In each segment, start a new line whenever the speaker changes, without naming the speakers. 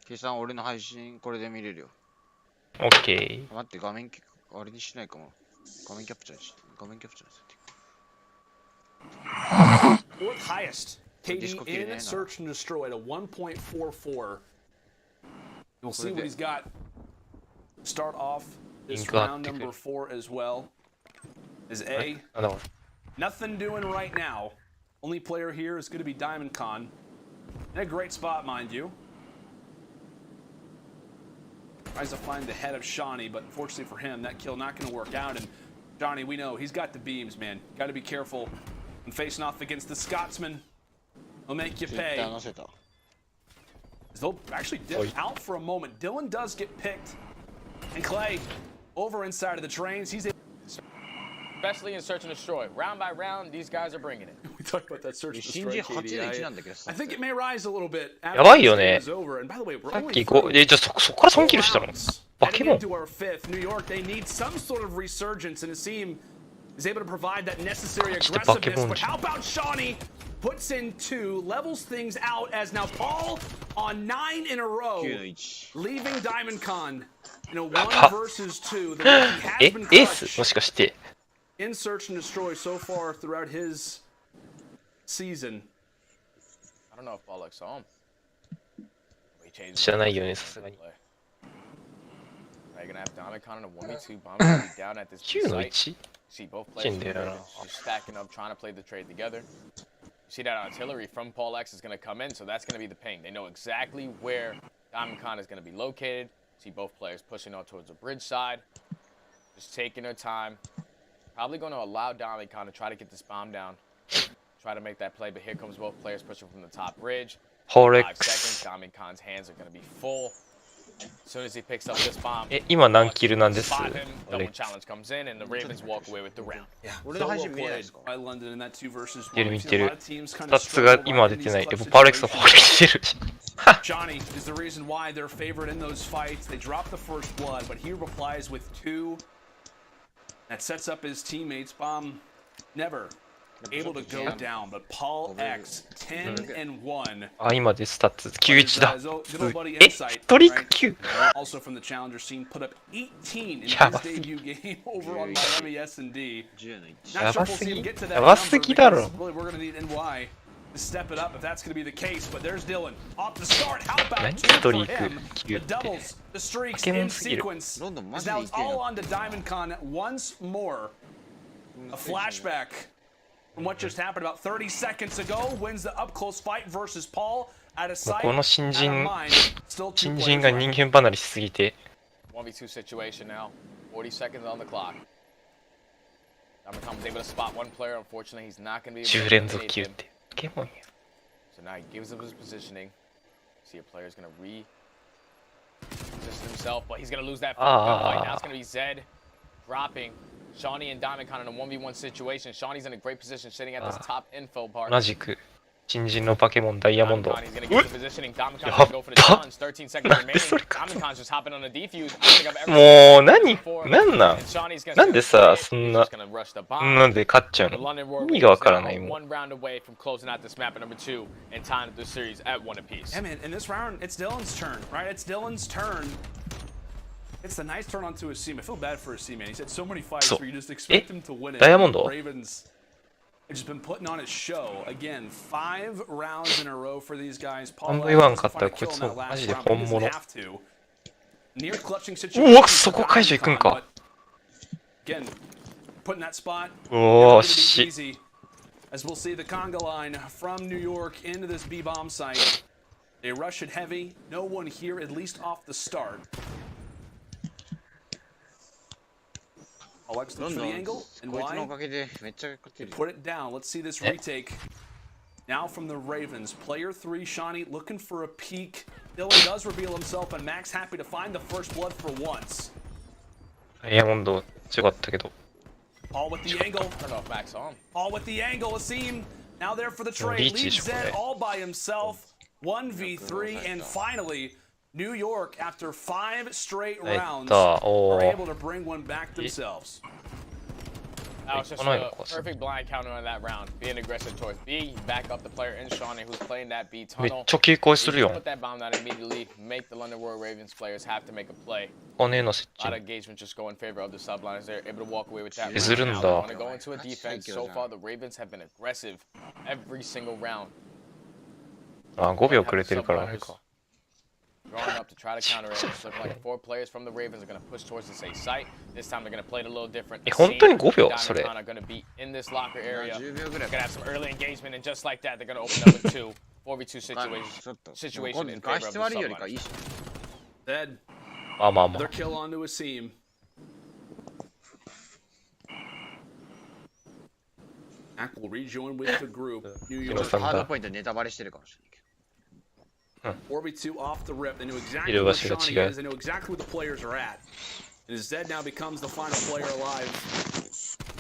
計算俺の配信これで見れるよ。
オッケー。
待って、画面あれにしないかも。画面キャプチャーにし画面キャプチャーにする。
Fourth highest. KD in search and destroy at a 1.44. We'll see what he's got. Start off this round number 4 as well. Is A. Nothing doing right now. Only player here is going to be Diamond Con. In a great spot, mind you. Tries to find the head of Shawnee, but unfortunately for him, that kill not going to work out. And Johnny, we know he's got the beams, man. Got to be careful when facing off against the Scotsman. He'll make you pay. They'll actually dip out for a moment. Dylan does get picked. And Clay, over inside of the trains, he's
especially in search and destroy. Round by round, these guys are bringing it.
We talked about that search and destroy, KD. I think it may rise a little bit
やばいよね。
over. And by the way, we're
さっ
only
きじゃあそこから3キルしたのバケモン
into our fifth. New York, they need some sort of resurgence, and Asim is able to provide that necessary aggressiveness. But how about Shawnee puts in 2, levels things out as now Paul on 9 in a row, leaving Diamond Con in a 1 versus 2. The has been
エースもしかして
in search and destroy so far throughout his season.
I don't know if Paul saw him.
知らないよねさすがに
You're gonna have Domicon in a 1v2 bomb gonna be down at this
9の
site.
1?
See both players just stacking up, trying to play the trade together. You see that artillery from Paul X is gonna come in, so that's gonna be the pain. They know exactly where Domicon is gonna be located. See both players pushing out towards the bridge side, just taking their time. Probably gonna allow Domicon to try to get this bomb down, try to make that play. But here comes both players pushing from the top bridge. 5 seconds. Domicon's hands are gonna be full. As soon as he picks up this bomb,
今何キルなんです
spot him, double challenge comes in, and the Ravens walk away with the round.
So well played by London in that 2 versus 1.
見てる stats が今は出てないでもパーレックスの方が出てる
Johnny is the reason why they're favored in those fights. They drop the first blood, but he replies with 2. That sets up his teammates. Bomb never able to go down, but Paul X 10 and 1.
あ今でスタッツ91だ
ス
トリック9
Also from the challenger scene, put up 18 in his debut game over on Miami S&D. Not sure if we'll see him get to that number because really we're going to need NY to step it up if that's going to be the case. But there's Dylan off the start. How about 2 for him? The doubles, the streaks in sequence. As now it's all on to Diamond Con once more. A flashback from what just happened about 30 seconds ago. Wins the up-close fight versus Paul at a site.
この新人が人間離れしすぎて
1v2 situation now. 40 seconds on the clock. Domicon was able to spot one player. Unfortunately, he's not going to be able to
10連続9ってバケモンや
So now he gives up his positioning. See a player's going to re-position himself, but he's going to lose that fight. Now it's going to be Zed dropping Shawnee and Domicon in a 1v1 situation. Shawnee's in a great position sitting at this top info bar.
同じく新人のバケモンダイヤモンド
He's going to get the positioning. Domicon's going to go for the challenge. 13 seconds remaining. Domicon's just hopping on the defuse.
もうなんなんでさそんなんで勝っちゃうの意味がわからないもん
One round away from closing out this map at number 2 and tying the series at 1 apiece.
Yeah, man, in this round, it's Dylan's turn, right? It's Dylan's turn. It's a nice turn onto Asim. I feel bad for Asim, man. He's had so many fights where you just expect him to win it. Ravens have just been putting on a show. Again, 5 rounds in a row for these guys. Paul X doesn't find a kill in that last round, but he doesn't have to. Near clutching situation.
そこ解除行くんか
Again, putting that spot.
おーし
Easy. As we'll see the conga line from New York into this B-bomb site. They rush it heavy. No one here, at least off the start. Alex looks for the angle, and why? Put it down. Let's see this retake. Now from the Ravens. Player 3, Shawnee, looking for a peek. Dylan does reveal himself, and Max happy to find the first blood for once.
ダイヤモンド強かったけど
Paul with the angle.
I don't know if Max saw him.
Paul with the angle. Asim now there for the trade. Leads Zed all by himself. 1v3, and finally, New York, after 5 straight rounds, are able to bring one back themselves.
That was just a perfect blind counter on that round. Being aggressive towards B, back up the player in Shawnee who's playing that B
めっ
tunnel.
ちゃ警戒するよ。
Put that bomb down immediately, make the London Royal Ravens players have to make a play.
この設
A lot
置
of engagement just go in favor of the subliners. They're able to walk away with that.
削るんだ。
Now they want to go into a defense. So far, the Ravens have been aggressive every single round.
あ、5秒くれてるからあれか。
Going up to try to counter it. It's looking like 4 players from the Ravens are going to push towards the safe site. This time they're going to play it a little different.
本当に5秒それ。
Diamond Con are going to be in this locker area. They're going to have some early engagement, and just like that, they're going to open up with 2. 4v2 situation in favor of the subliners.
Dead.
まあまあま
Their
あ。
kill onto a seam. Mac will rejoin with the group. New
ヒロ
York
さんだ。
ハードポイントネタバレしてるかもしれないけ
4v2 off the rip. They knew exactly
見る
where
場所が
Shawnee
違う。
is. They know exactly where the players are at. And Zed now becomes the final player alive.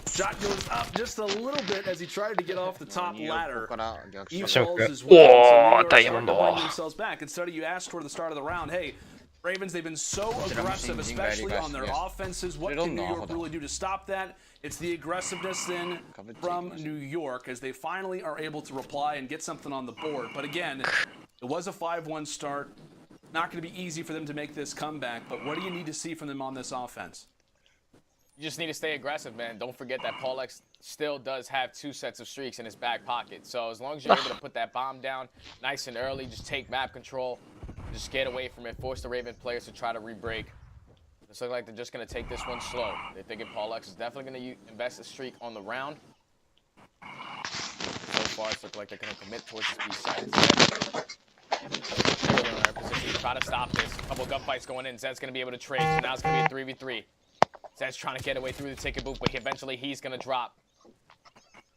Shot goes up just a little bit as he tried to get off the
ど。
top
ニューヨーク
ladder.
から逆
He
襲。
falls as
Whoa,
well. So New York starting to
diamond.
bring themselves back. Instead of you asked toward the start of the round, hey, Ravens, they've been so aggressive, especially on their offenses. What can New York really do to stop that? It's the aggressiveness then from New York as they finally are able to reply and get something on the board. But again, it was a 5-1 start. Not going to be easy for them to make this comeback, but what do you need to see from them on this offense?
You just need to stay aggressive, man. Don't forget that Paul X still does have 2 sets of streaks in his back pocket. So as long as you're able to put that bomb down nice and early, just take map control, just get away from it, force the Raven players to try to re-break. It's looking like they're just going to take this one slow. They're thinking Paul X is definitely going to invest a streak on the round. So far, it's looking like they're going to commit towards the B side. Try to stop this. A couple gunfights going in. Zed's going to be able to trade. So now it's going to be a 3v3. Zed's trying to get away through the ticket booth, but eventually he's going to drop.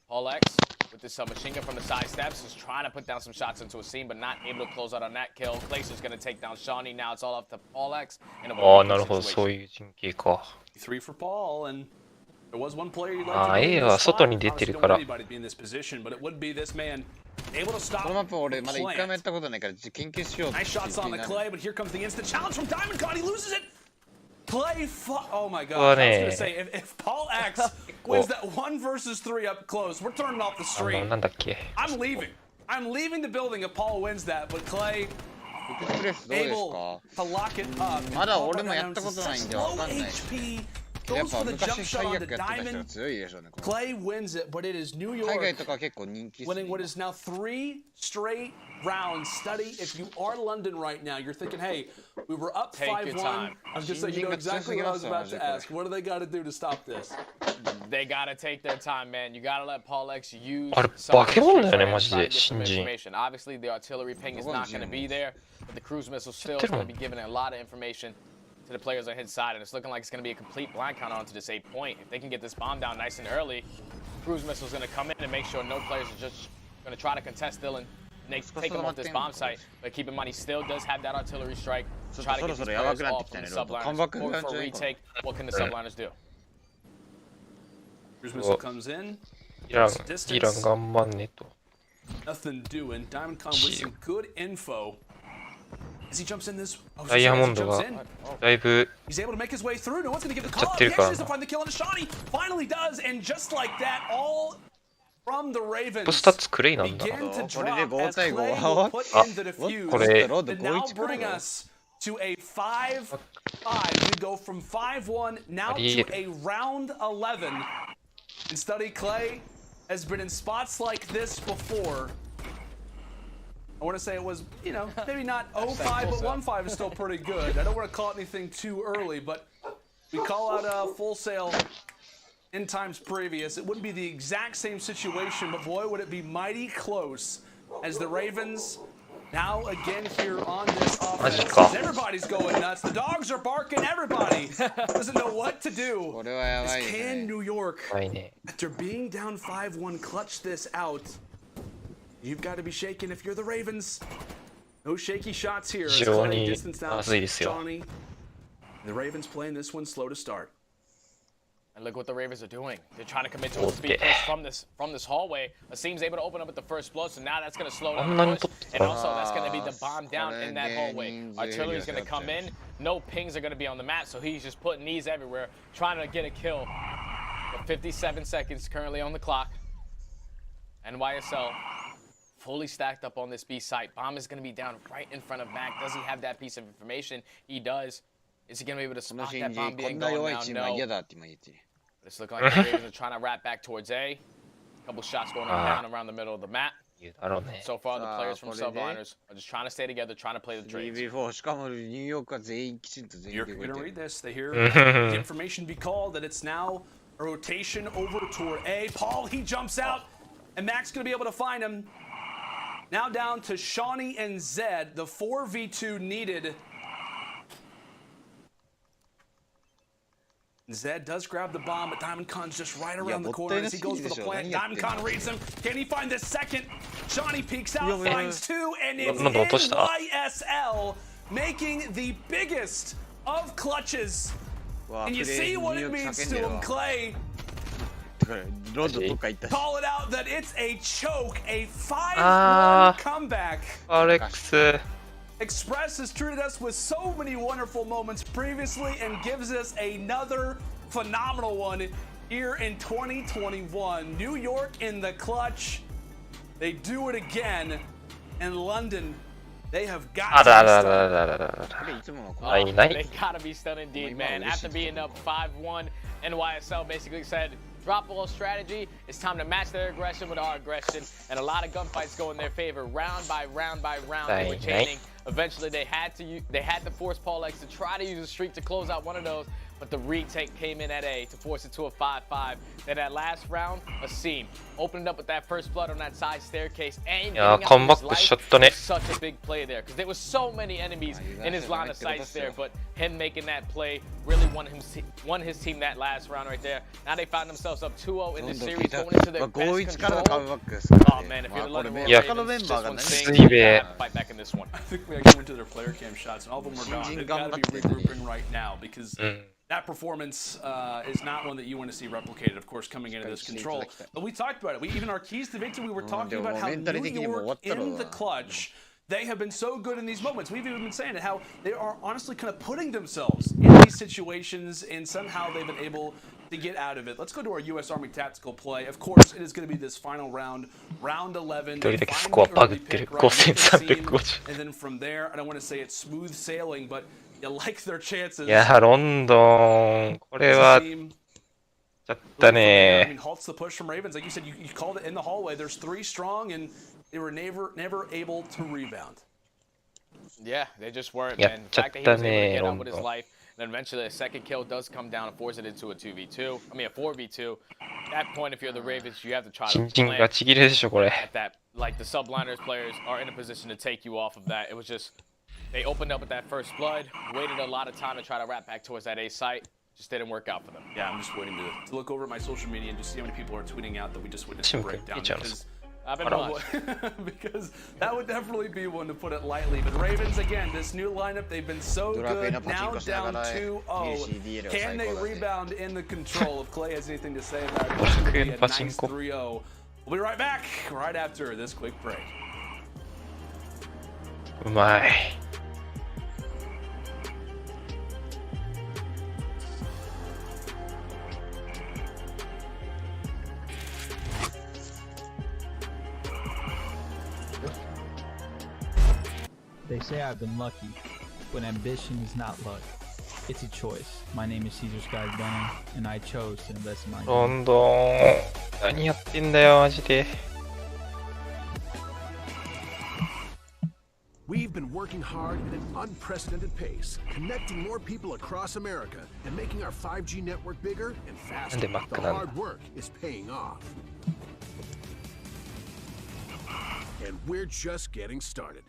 Paul X with this submachine gun from the side steps is trying to put down some shots into a seam, but not able to close out on that kill. Glacier's going to take down Shawnee. Now it's all up to Paul X.
ああ、なるほど、そういう陣形か。
3 for Paul, and there was one player you'd
ああ、
like to
A は外に出てるから。
anybody be in this position, but it would be this man able to stop.
このマップ俺まだ1回もやったことないから研究しよう。
Nice shots on the clay, but here comes the instant challenge from Diamond Con. He loses it. Clay, oh my God! I was gonna say if Paul X wins that 1 versus 3 up close, we're turning off the
あ
stream.
の、なんだっけ。
I'm leaving. I'm leaving the building if Paul wins that, but Clay
フックプレスどうですか
able to lock it up.
まだ俺もやったことないんでわ
Low
かんない。
HP
やっ
goes
ぱ
for the
昔
jump
最
shot
悪
onto
やってた人は
Diamond.
強いでしょうね。
Clay wins it, but it is New
海
York
外とか結構人気っすね
winning what is now 3 straight rounds. Study, if you are London right now, you're thinking, hey, we were up
Take your
5-1.
time.
I was just saying, you know exactly what I was about to ask. What do they got to do to stop this?
They got to take their time, man. You got to let Paul X use
あれ、
some
化け物だよね、
of
マ
his
ジで、
trying to get some
新人。
information. Obviously, the artillery ping is not going to be there, but the cruise missile still is going to be giving a lot of information to the players on his side, and it's looking like it's going to be a complete blind count onto this 8 point. If they can get this bomb down nice and early, cruise missile is going to come in and make sure no players are just going to try to contest Dylan. Take him off this bomb site, but keep in mind he still does have that artillery strike to try to get these players off from the subliners. For a retake, what can the subliners do?
Cruise missile comes in.
イラン頑張んねと。
Nothing doing. Diamond Con with some good info. As he jumps in this,
ダイヤモンドがだいぶ
he's able to make his way through. No one's going to give the call.
やって
He
るから
actually doesn't find the kill on Shawnee. Finally does, and just like that, all from the Ravens
スタッツクレイなんだな。
begin to
これで
drop
5
as
対
Clay
5
will put in the defuse.
これ
And now bring us to a 5-5. We go from 5-1 now to a round 11. And Study Clay has been in spots like this before. I want to say it was, you know, maybe not 0-5, but 1-5 is still pretty good. I don't want to call it anything too early, but we call out Full Sail in times previous. It wouldn't be the exact same situation, but boy, would it be mighty close as the Ravens now again here on this offense. Everybody's going nuts. The dogs are barking. Everybody doesn't know what to do. As can New York, after being down 5-1, clutch this out? You've got to be shaken if you're the Ravens. No shaky shots here. As Clay distance out Shawnee. The Ravens playing this one slow to start.
And look what the Ravens are doing. They're trying to commit to a speed push from this hallway. Asim's able to open up with the first blow, so now that's going to slow down the push. And also that's going to be the bomb down in that hallway. Artillery is going to come in. No pings are going to be on the map, so he's just putting these everywhere, trying to get a kill 57 seconds currently on the clock. NYSL fully stacked up on this B site. Bomb is going to be down right in front of Mac. Does he have that piece of information? He does. Is he going to be able to spot that bomb being gone now? No. It's looking like the Ravens are trying to wrap back towards A. A couple shots going down around the middle of the map. So far, the players from Subliners are just trying to stay together, trying to play the trades.
You're going to read this. They hear the information be called that it's now a rotation over toward A. Paul, he jumps out, and Mac's going to be able to find him. Now down to Shawnee and Zed, the 4v2 needed. Zed does grab the bomb, but Diamond Khan's just right around the corner as he goes for the plant. Diamond Khan reads him. Can he find the second? Shawnee peeks out, finds two, and it's NYSL making the biggest of clutches. And you see what it means to him, Clay. Call it out that it's a choke, a 5-1 comeback. Express has treated us with so many wonderful moments previously and gives us another phenomenal one here in 2021. New York in the clutch. They do it again. And London, they have got to be stunned.
They gotta be stunned indeed, man. After being up 5-1, NYSL basically said, drop ball strategy. It's time to match their aggression with our aggression, and a lot of gunfights go in their favor, round by round by round. They were chaining. Eventually, they had to force Paul X to try to use a streak to close out one of those, but the retake came in at A to force it to a 5-5. Then that last round, a seam opened up with that first blood on that side staircase, and such a big play there because there was so many enemies in his line of sights there. But him making that play really won his team that last round right there. Now they found themselves up 2-0 in the series, going into their best control. Oh man, if you're the London Ravens, this one's saying they have to fight back in this one.
I think we actually went to their player cam shots, and all of them were gone. They've got to be regrouping right now because that performance is not one that you want to see replicated, of course, coming into this control. But we talked about it. Even our keys to victory, we were talking about how New York in the clutch, they have been so good in these moments. We've even been saying it, how they are honestly kind of putting themselves in these situations, and somehow they've been able to get out of it. Let's go to our U.S. Army tactical play. Of course, it is going to be this final round, round 11. And then from there, I don't want to say it's smooth sailing, but you like their chances.
London, これはちょっとね。
I mean, halts the push from Ravens. Like you said, you called it in the hallway. There's 3 strong, and they were never able to rebound.
Yeah, they just weren't. And the fact that he was able to get out with his life, and then eventually a second kill does come down and force it into a 2v2. I mean, a 4v2. At that point, if you're the Ravens, you have to try to plan at that. Like the subliners players are in a position to take you off of that. It was just they opened up with that first blood, waited a lot of time to try to wrap back towards that A site. Just didn't work out for them.
Yeah, I'm just waiting to look over at my social media and just see how many people are tweeting out that we just witnessed a breakdown. Because that would definitely be one, to put it lightly. But Ravens, again, this new lineup, they've been so good. Now down 2-0. Can they rebound in the control? If Clay has anything to say about it, it's going to be a nice 3-0. We'll be right back right after this quick break.
They say I've been lucky, but ambition is not luck. It's a choice. My name is Caesar Sky Benning, and I chose to invest in my game.
何やってんだよ、マジで。
We've been working hard at an unprecedented pace, connecting more people across America and making our 5G network bigger and faster. The hard work is paying off. And we're just getting started.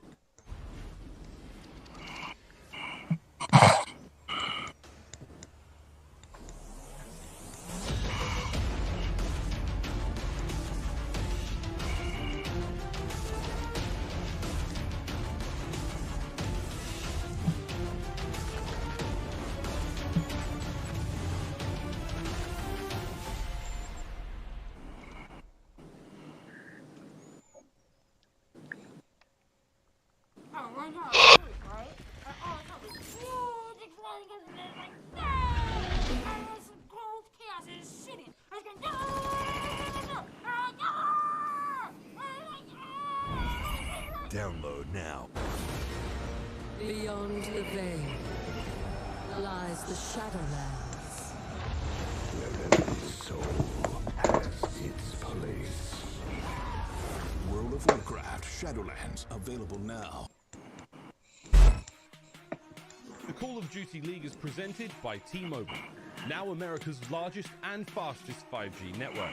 Download now.
Beyond the veil lies the Shadowlands.
Soul has its place. World of Warcraft Shadowlands available now.
The Call of Duty League is presented by T-Mobile, now America's largest and fastest 5G network.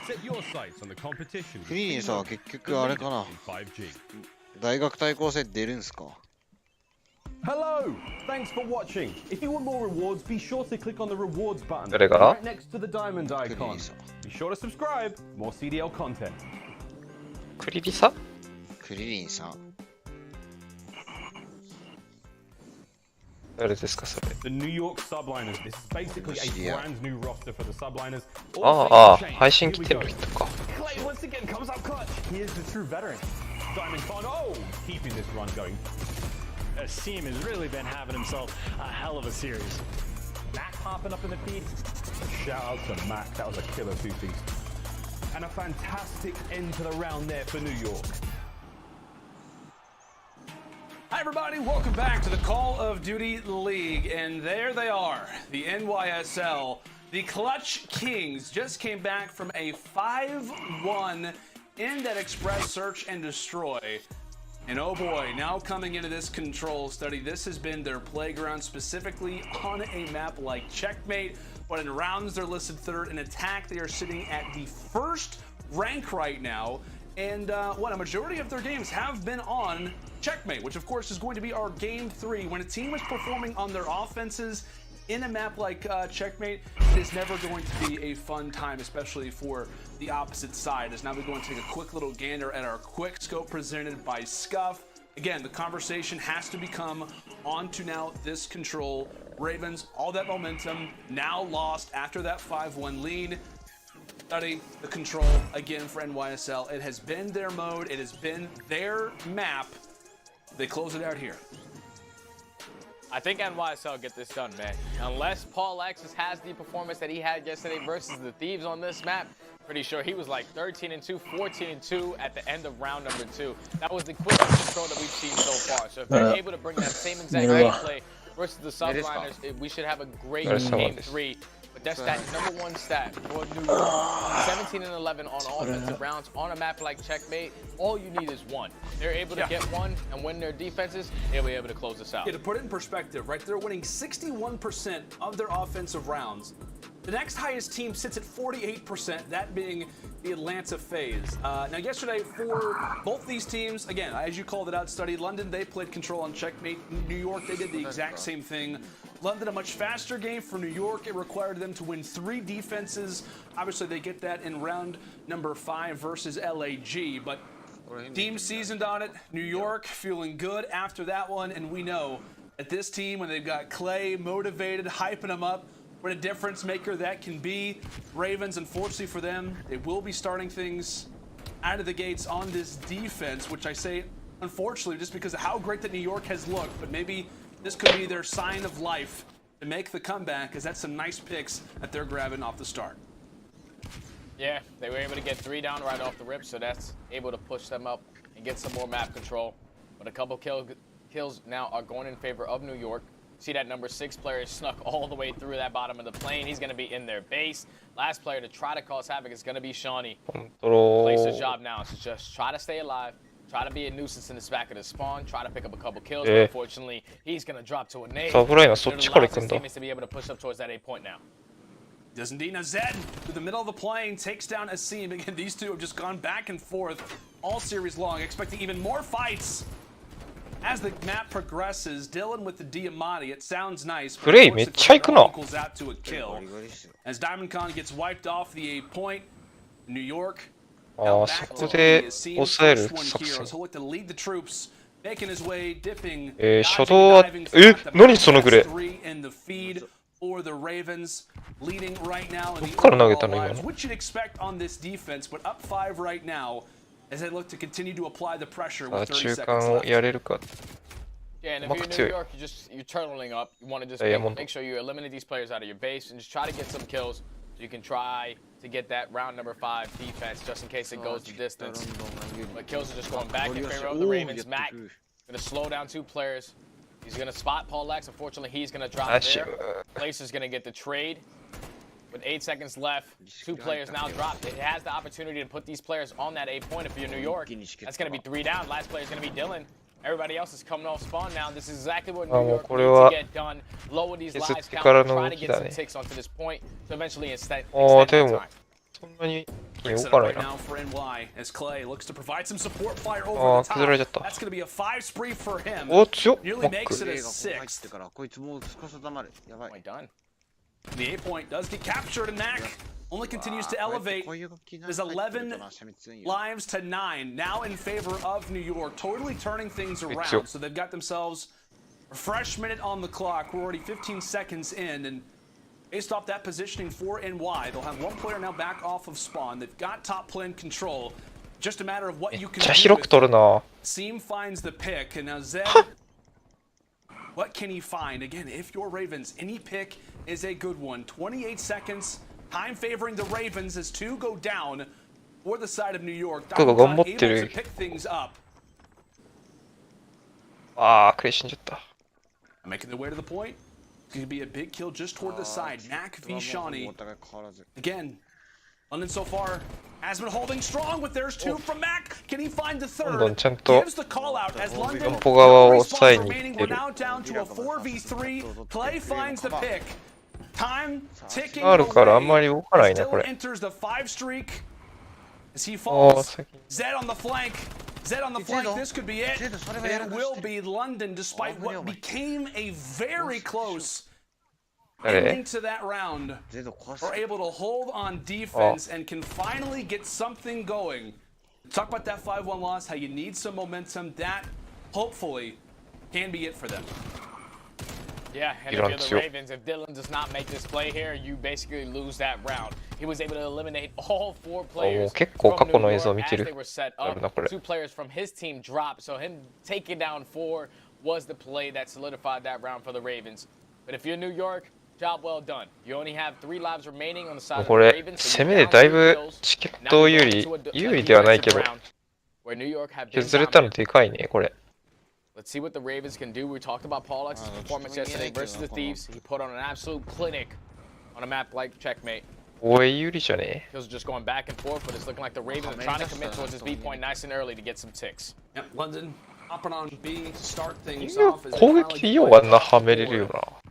Set your sights on the competition with
クリリンさんは
T-Mobile,
結局あれかな
in 5G.
大学対抗戦出るんすか
Hello! Thanks for watching. If you want more rewards, be sure to click on the rewards button
誰が
right next to the diamond
クリリ
icon.
ンさん
Be sure to subscribe. More CDL content.
クリリサ
クリリンさん
誰ですかそれ
The New York Subliners. This is basically a brand new roster for the Subliners.
ああ、配信来てる人か
Clay once again comes up clutch. He is the true veteran. Diamond Con, oh, keeping this run going.
Asim has really been having himself a hell of a series.
Mac popping up in the feed. Shout out to Mac. That was a killer two-piece. And a fantastic end to the round there for New York. Hi everybody, welcome back to the Call of Duty League, and there they are, the NYSL. The Clutch Kings just came back from a 5-1 in that Express Search and Destroy. And oh boy, now coming into this control study, this has been their playground, specifically on a map like Checkmate. But in rounds, they're listed third. In attack, they are sitting at the first rank right now. And a majority of their games have been on Checkmate, which of course is going to be our game 3. When a team is performing on their offenses in a map like Checkmate, it is never going to be a fun time, especially for the opposite side. As now we're going to take a quick little gander at our quick scope presented by Scuff. Again, the conversation has to become onto now this control. Ravens, all that momentum now lost after that 5-1 lead. Study the control again for NYSL. It has been their mode. It has been their map. They close it out here.
I think NYSL get this done, man. Unless Paul Alexis has the performance that he had yesterday versus the Thieves on this map, pretty sure he was like 13-2, 14-2 at the end of round number 2. That was the quickest control that we've seen so far. So if they're able to bring that same exact gameplay versus the Subliners, we should have a great game 3. But that's that number 1 stat for New York. 17 and 11 on offensive rounds on a map like Checkmate. All you need is 1. They're able to get 1 and win their defenses, they'll be able to close this out.
Yeah, to put it in perspective, right, they're winning 61% of their offensive rounds. The next highest team sits at 48%, that being the Atlanta FaZe. Now, yesterday, for both these teams, again, as you called it out, Study, London, they played control on Checkmate. New York, they did the exact same thing. London, a much faster game for New York. It required them to win 3 defenses. Obviously, they get that in round number 5 versus LAG, but team seasoned on it. New York feeling good after that one, and we know that this team, when they've got Clay motivated, hyping them up, what a difference maker that can be. Ravens, unfortunately for them, they will be starting things out of the gates on this defense, which I say, unfortunately, just because of how great that New York has looked, but maybe this could be their sign of life to make the comeback, because that's some nice picks that they're grabbing off the start.
Yeah, they were able to get 3 down right off the rip, so that's able to push them up and get some more map control. But a couple kills now are going in favor of New York. See that number 6 player snuck all the way through that bottom of the plane. He's going to be in their base. Last player to try to cause havoc is going to be Shawnee. Place his job now. So just try to stay alive. Try to be a nuisance in the back of the spawn. Try to pick up a couple kills. But unfortunately, he's going to drop to a nade.
サブライナーそっちから行くんだ
to be able to push up towards that 8 point now.
Does indeed. Now Zed, through the middle of the plane, takes down Asim. Again, these two have just gone back and forth all series long, expecting even more fights. As the map progresses, Dylan with the Diamante, it sounds nice, but
Great, めっちゃ行くな。
equals out to a kill. As Diamond Con gets wiped off the 8 point, New York.
ああ、そこで抑える作戦。
He'll look to lead the troops, making his way, dipping.
初動は、何そのグレー。
in the feed for the Ravens, leading right now in the
どっから投げたの
overall
今
lives, which you'd expect on this defense, but up 5 right now. As they look to continue to apply the pressure with 30
中
seconds
間を
left.
やれるか。
Yeah, and if you're in New York, you're turtling up. You want to just make sure you eliminate these players out of your base and just try to get some kills so you can try to get that round number 5 defense, just in case it goes the distance. But kills are just going back in favor of the Ravens. Mac gonna slow down 2 players. He's gonna spot Paul X. Unfortunately, he's gonna drop there. Placer's gonna get the trade. With 8 seconds left, 2 players now dropped. It has the opportunity to put these players on that 8 point if you're New York. That's gonna be 3 down. Last player is gonna be Dylan. Everybody else is coming off spawn now. This is exactly what New York needs to get done. Lower these lives count, try to get some ticks onto this point to eventually extend that time.
Right now for NY as Clay looks to provide some support fire over the top. That's going to be a 5 spree for him. Nearly makes it a 6.
Point done.
The 8 point does get captured, and Mac only continues to elevate. There's 11 lives to 9, now in favor of New York, totally turning things around. So they've got themselves a fresh minute on the clock. We're already 15 seconds in, and based off that positioning for NY, they'll have 1 player now back off of spawn. They've got top plane control. Just a matter of what you can do with it. Seam finds the pick, and now Zed, what can he find? Again, if you're Ravens, any pick is a good one. 28 seconds, time favoring the Ravens as 2 go down for the side of New York. Able to pick things up. Making their way to the point. Could be a big kill just toward the side. Mac v Shawnee. Again, London so far has been holding strong, but there's 2 from Mac. Can he find the 3rd? Gives the call out as London remaining. We're now down to a 4v3. Clay finds the pick. Time ticking away. Still enters the 5 streak as he falls. Zed on the flank. Zed on the flank. This could be it. And it will be London, despite what became a very close ending to that round. We're able to hold on defense and can finally get something going. Talk about that 5-1 loss, how you need some momentum. That, hopefully, can be it for them.
Yeah, and if you're the Ravens, if Dylan does not make this play here, you basically lose that round. He was able to eliminate all 4 players from New York as they were set up. 2 players from his team dropped, so him taking down 4 was the play that solidified that round for the Ravens. But if you're New York, job well done. You only have 3 lives remaining on the side of the Ravens. So you're down 3 kills. Now you're going to a defensive round where New York have been dominant. Let's see what the Ravens can do. We talked about Paul X's performance yesterday versus the Thieves. He put on an absolute clinic on a map like Checkmate. Kills just going back and forth, but it's looking like the Ravens are trying to commit towards this B point nice and early to get some ticks.
Yep, London hopping on B to start things off.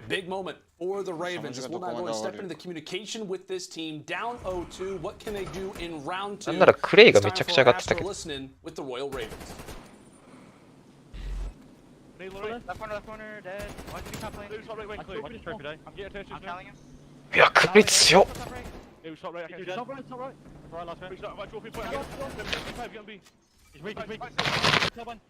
Big moment for the Ravens as we'll now go and step into the communication with this team. Down 0-2. What can they do in round 2? It's time for Astro listening with the Royal Ravens.
Left corner, dead. Why did he stop playing? Stop right wing, Clue. I'm getting attention. I'm telling him.
Yeah, complete shot.
Stop right, stop right. Right, last man. Stop, drop in point. Get B. He's weak. Top one.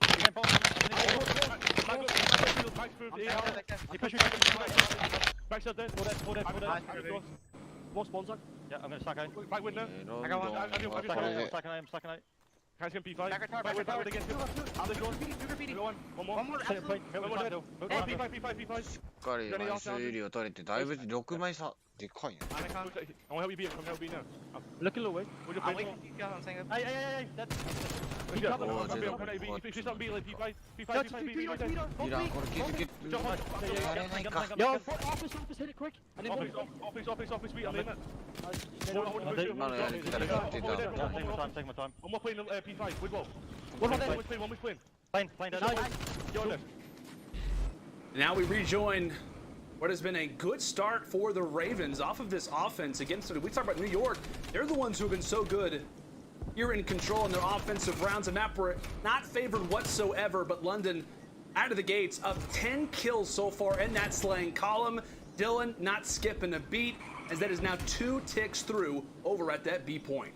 Backside dead. Four dead. More spawns up. Yeah, I'm gonna stack out. Back window. I got one. I'm stacking out. Can't get P5. Back again. One more. P5.
しっかり枚数有利を取れてだいぶ6枚差でかいね。
I want to help you beat. I'm help you now. Looking away. Would you play? Hey. That's. If you start beating P5.
P5. これ気づけやれないか。
Yo, office, hit it quick. Office, beat. I'm in that.
今のやり方でやってた。
Take my time. One more playing P5. With what? One more playing. Playing.
Now we rejoin what has been a good start for the Ravens off of this offense against them. We talk about New York. They're the ones who have been so good. You're in control in their offensive rounds. A map where not favored whatsoever, but London out of the gates of 10 kills so far in that slaying column. Dylan not skipping a beat as that is now 2 ticks through over at that B point.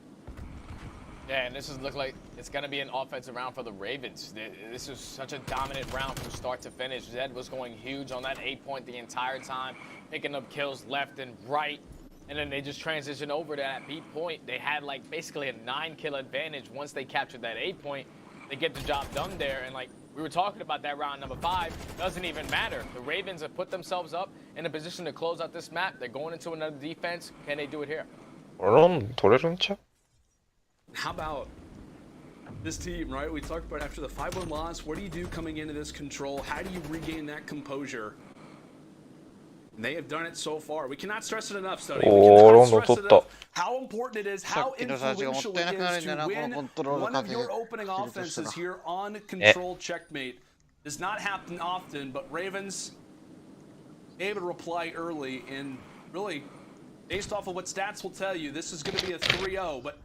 Yeah, and this is look like it's going to be an offensive round for the Ravens. This is such a dominant round from start to finish. Zed was going huge on that 8 point the entire time, picking up kills left and right. And then they just transitioned over to that B point. They had like basically a 9-kill advantage once they captured that 8 point. They get the job done there. And like we were talking about that round number 5, doesn't even matter. The Ravens have put themselves up in a position to close out this map. They're going into another defense. Can they do it here?
런取れるんちゃう
How about this team, right? We talked about after the 5-1 loss, what do you do coming into this control? How do you regain that composure? And they have done it so far. We cannot stress it enough, Study. We cannot stress it enough how important it is, how influential it is to win one of your opening offenses here on Control Checkmate. Does not happen often, but Ravens able to reply early, and really, based off of what stats will tell you, this is going to be a 3-0, but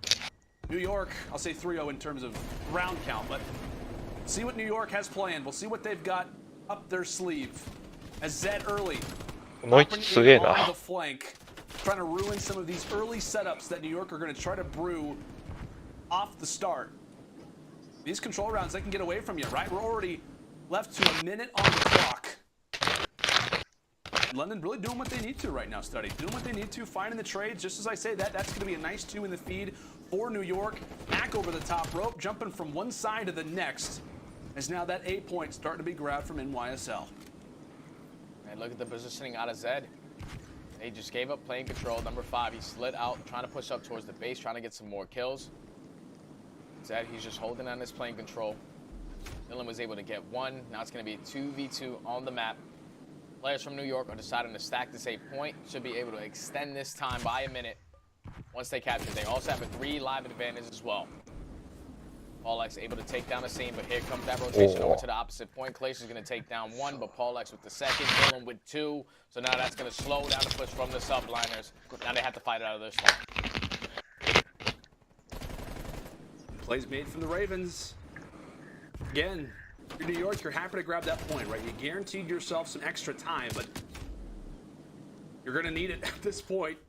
New York, I'll say 3-0 in terms of round count, but see what New York has planned. We'll see what they've got up their sleeve. As Zed early, on the flank, trying to ruin some of these early setups that New York are going to try to brew off the start. These control rounds, they can get away from you, right? We're already left to a minute on the clock. London really doing what they need to right now, Study. Doing what they need to, finding the trades. Just as I say that, that's going to be a nice 2 in the feed for New York. Back over the top rope, jumping from one side to the next. As now that A point starting to be grabbed from NYSL.
And look at the positioning out of Zed. He just gave up playing control. Number 5, he slid out, trying to push up towards the base, trying to get some more kills. Zed, he's just holding on his playing control. Dylan was able to get 1. Now it's going to be 2v2 on the map. Players from New York are deciding to stack this 8 point. Should be able to extend this time by a minute once they capture it. They also have a 3 live advantage as well. Paul X able to take down the scene, but here comes that rotation over to the opposite point. Clay's is going to take down 1, but Paul X with the second, Dylan with 2. So now that's going to slow down the push from the subliners. Now they have to fight it out of their swamp.
Plays made from the Ravens. Again, if you're New York, you're happy to grab that point, right? You guaranteed yourself some extra time, but you're going to need it at this point.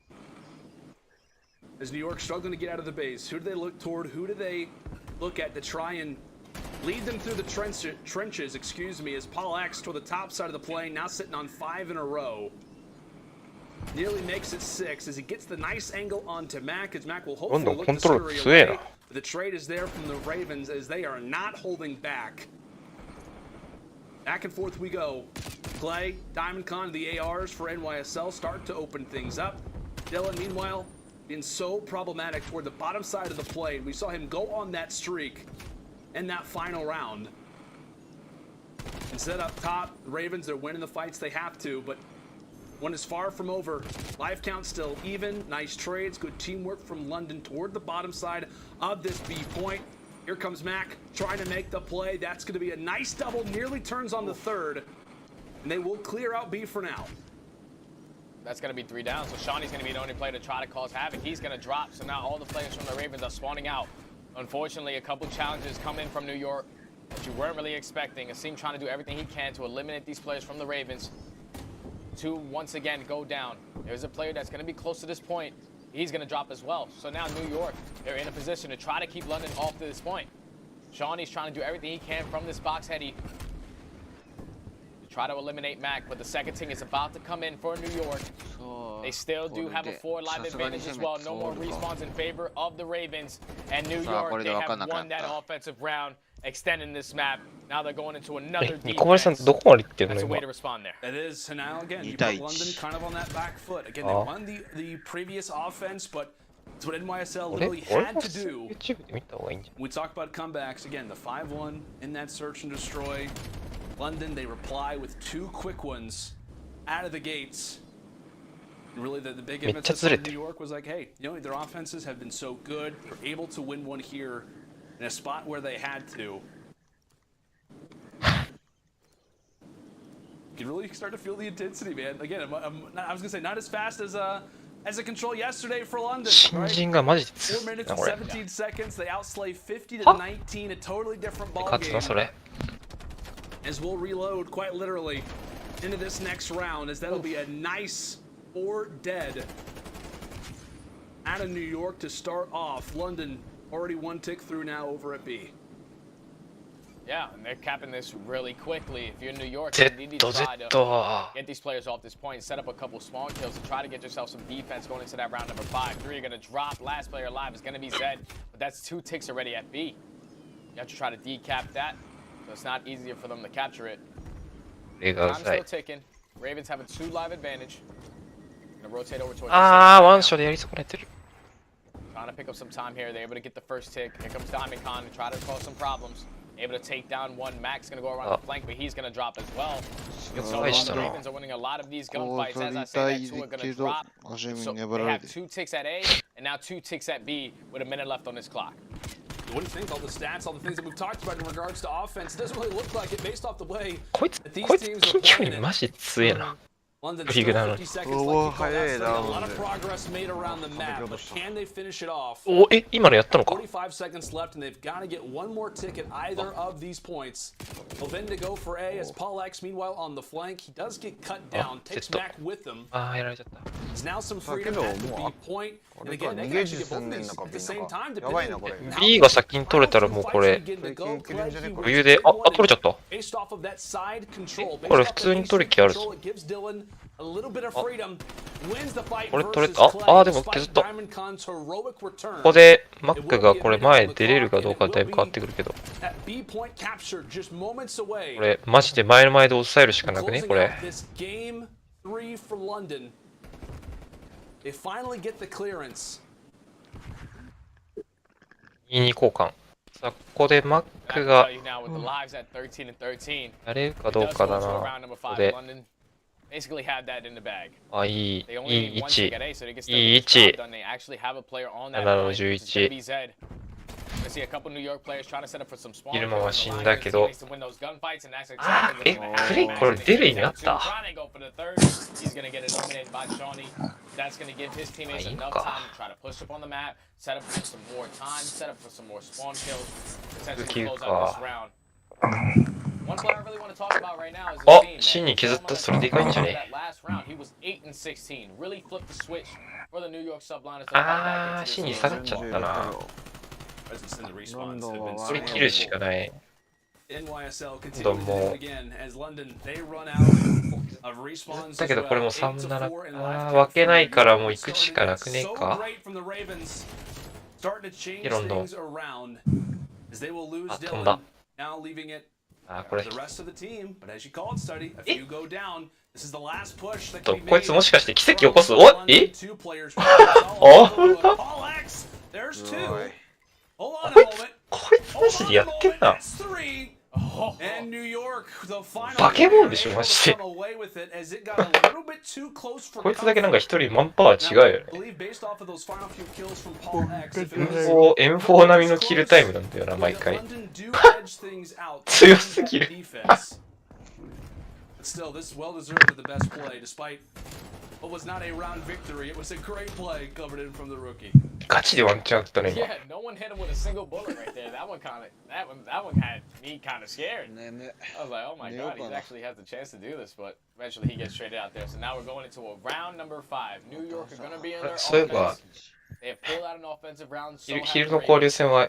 As New York struggling to get out of the base, who do they look toward? Who do they look at to try and lead them through the trenches, as Paul X toward the top side of the plane, now sitting on 5 in a row. Nearly makes it 6 as he gets the nice angle onto Mac, as Mac will hopefully look to scurry away. The trade is there from the Ravens as they are not holding back. Back and forth we go. Clay, Diamond Con, the ARs for NYSL start to open things up. Dylan, meanwhile, being so problematic toward the bottom side of the plane. We saw him go on that streak in that final round. Instead up top, the Ravens are winning the fights they have to, but one is far from over. Life count still even. Nice trades, good teamwork from London toward the bottom side of this B point. Here comes Mac trying to make the play. That's going to be a nice double, nearly turns on the third. And they will clear out B for now.
That's going to be 3 down, so Shawnee's going to be the only player to try to cause havoc. He's going to drop, so now all the players from the Ravens are spawning out. Unfortunately, a couple challenges come in from New York that you weren't really expecting. Asim trying to do everything he can to eliminate these players from the Ravens. 2, once again, go down. There's a player that's going to be close to this point. He's going to drop as well. So now New York, they're in a position to try to keep London off to this point. Shawnee's trying to do everything he can from this box heady to try to eliminate Mac, but the second team is about to come in for New York. They still do have a 4 live advantage as well. No more respawns in favor of the Ravens. And New York, they have won that offensive round, extending this map. Now they're going into another defense. That's a way to respond there.
It is, and now again, you put London kind of on that back foot. Again, they won the previous offense, but it's what NYSL literally had to do. We talk about comebacks. Again, the 5-1 in that search and destroy. London, they reply with 2 quick ones out of the gates. And really, the big emphasis of New York was like, hey, you know, their offenses have been so good. They're able to win one here in a spot where they had to. You can really start to feel the intensity, man. Again, I was gonna say not as fast as a control yesterday for London. Right? 4 minutes and 17 seconds. They outslay 50-19. A totally different ball game. As we'll reload quite literally into this next round, as that'll be a nice 4 dead out of New York to start off. London already 1 tick through now over at B.
Yeah, and they're capping this really quickly. If you're in New York, you need to try to get these players off this point, set up a couple spawn kills to try to get yourself some defense going into that round number 5. 3 are going to drop. Last player alive is going to be Zed, but that's 2 ticks already at B. You have to try to decap that, so it's not easier for them to capture it. Time's still ticking. Ravens have a 2 live advantage. Gonna rotate over towards
ワンショでやり損ねてる
trying to pick up some time here. They're able to get the first tick. Here comes Diamond Con to try to cause some problems. Able to take down one. Mac's going to go around the flank, but he's going to drop as well. So the Ravens are winning a lot of these gunfights. As I say, that 2 are going to drop. So they have 2 ticks at A, and now 2 ticks at B with a minute left on this clock.
You wouldn't think all the stats, all the things that we've talked about in regards to offense, it doesn't really look like it based off the way that these teams are playing it. London's still 50 seconds left. A lot of progress made around the map, but can they finish it off?
お、今のやったのか。
45 seconds left, and they've got to get one more tick at either of these points. Ovin to go for A as Paul X, meanwhile, on the flank. He does get cut down, takes back with them.
ああ、やられちゃった。
There's now some freedom at the B point. And again, they can actually get both of these at the same time, depending on
B が先に取れたらもうこれ余裕で、あ、取れちゃった。これ普通に取る気あるぞ。これ取れた。あ、でも削った。ここでマックがこれ前出れるかどうかだいぶ変わってくるけど。これマジで前の前で抑えるしかなくね、これ。
They finally get the clearance.
2-2交換。さあ、ここでマックがやれるかどうかだな。ここで。あ、いい位置。いい位置。7の11。昼間は死んだけど。あ、え、クレイこれ出る意味あった？That's
going to give his teammates enough time to try to push up on the map, set up for some more time, set up for some more spawn kills, potentially close out this round. One player I really want to talk about right now is his team.
芯に削ったそれでかいんじゃね？
That last round, he was 8-16. Really flipped the switch for the New York Subliners.
ああ、芯に下がっちゃったな。これ切るしかない。
NYSL
どうも。だけどこれも3-7。ああ、分けないからもう行くしかなくねえか。ロンドン。あ、飛んだ。あ、これ。こいつもしかして奇跡起こす？お？え？お？こいつマジでやってんな。バケモンでしょマジで。こいつだけなんか一人マンパワー違うよね。M4 並みのキルタイムなんだよな毎回。強すぎる。
Still, this is well deserved of the best play, despite what was not a round victory. It was a great play covered in from the rookie.
ガチでワンチャンあったね今。
Yeah, no one hit him with a single bullet right there. That one had me kind of scared. I was like, oh my god, he actually has the chance to do this, but eventually he gets traded out there. So now we're going into a round number 5. New York are going to be in their offense. They have pulled out an offensive round. So
昼の交流戦は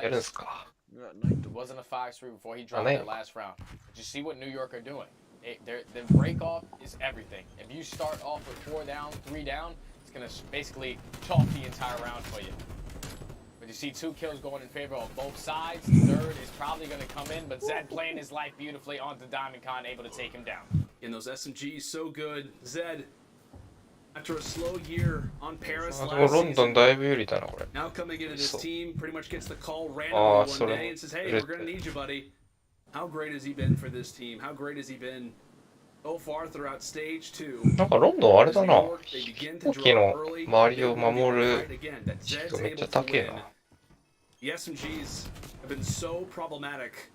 やるんすか？
It wasn't a 5-3 before he dropped that last round. But you see what New York are doing. The break off is everything. If you start off with 4 down, 3 down, it's gonna basically chalk the entire round for you. But you see 2 kills going in favor of both sides. Third is probably gonna come in, but Zed playing his life beautifully onto Diamond Con, able to take him down.
In those SMGs, so good. Zed, after a slow year on Paris last season, now coming into this team, pretty much gets the call randomly one day and says, hey, we're gonna need you, buddy. How great has he been for this team? How great has he been so far throughout stage 2?
なんかロンドンあれだな。飛行機の周りを守る軸がめっちゃ高えな。
The SMGs have been so problematic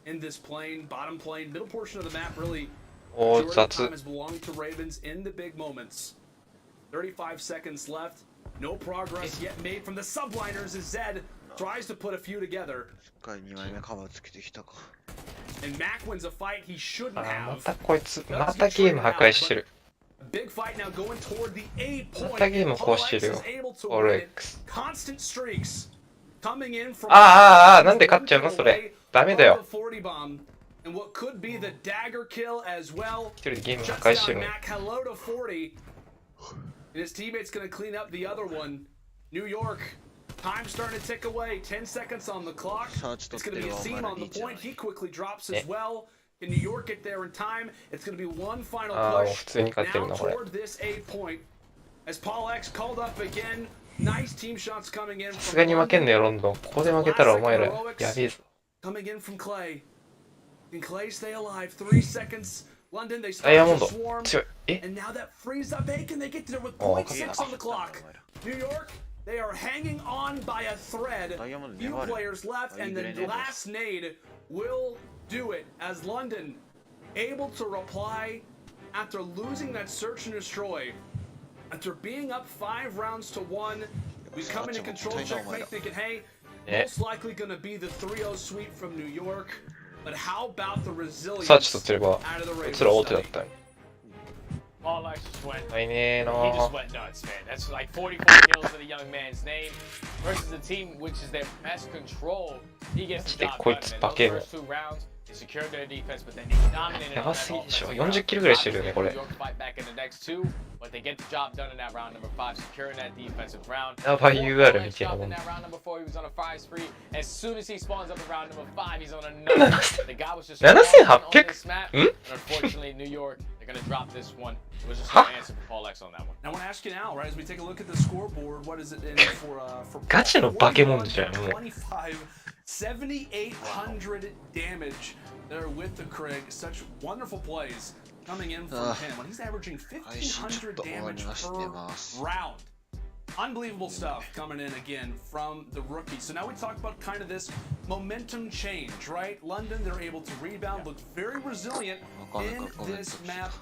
in this plane, bottom plane, middle portion of the map. Really, majority of time has belonged to Ravens in the big moments. 35 seconds left. No progress yet made from the subliners as Zed tries to put a few together. And Mac wins a fight he shouldn't have.
またこいつ、またゲーム破壊してる。
Big fight now going toward the A point.
またゲーム壊してるよ。オル X。Constant
streaks coming in from
なんで勝っちゃうのそれ。ダメだよ。
And what could be the dagger kill as well.
一人でゲーム破壊してるね。
Hello to 40. And his teammate's going to clean up the other one. New York. Time starting to tick away. 10 seconds on the clock. It's going to be a seam on the point. He quickly drops as well. Can New York get there in time? It's going to be one final push now toward this A point. As Paul X called up again
Nice team shots coming in
さすがに負けんねよ、ロンドン。ここで負けたらお前らやべえぞ。
coming in from Clay. Can Clay stay alive? 3 seconds. London, they
ダイヤモ
start
ン
to
ド
swarm.
強い。え
And now that frees up Bacon. They get to there with
Oh,
0.6 on the clock. New York, they are hanging on by a thread. Few players left, and the last nade will do it as London able to reply after losing that search and destroy. After being up 5 rounds to 1, we come in and control checkmate thinking, hey, most likely going to be the 3-0 sweep from New York. But how about the resilience
サーチとすれば、
out of the
こい
Ravens
つら大手だ
study?
ったよ。
Paul Lex just went.
ないねーな
He just
ー。
went nuts, man. That's like 44 kills in the young man's name versus a team which is their best control. He gets the job done, man. Those first 2 rounds, they secured their defense, but then they dominated
や
on
ば
that
すぎでしょ。
offensive
40
round.
キルぐらいしてるよね、こ
New
れ。
York fight back in the next 2, but they get the job done in that round number 5, securing that defensive round.
やばい UR みたいな
Stopped
も
in
ん。
that round number 4, he was on a 5 spree. As soon as he spawns up in round number 5, he's on another. The guy was just on this map. And unfortunately, New York, they're gonna drop this one. It was just no answer for Paul Lex on that one.
I want to ask you now, right, as we take a look at the scoreboard, what is it in for
ガチの化け物じゃん、もう。
25, 7,800 damage there with the Krieg. Such wonderful plays coming in from him. When he's averaging 1,500 damage per round. Unbelievable stuff coming in again from the rookie. So now we talk about kind of this momentum change, right? London, they're able to rebound, look very resilient in this map.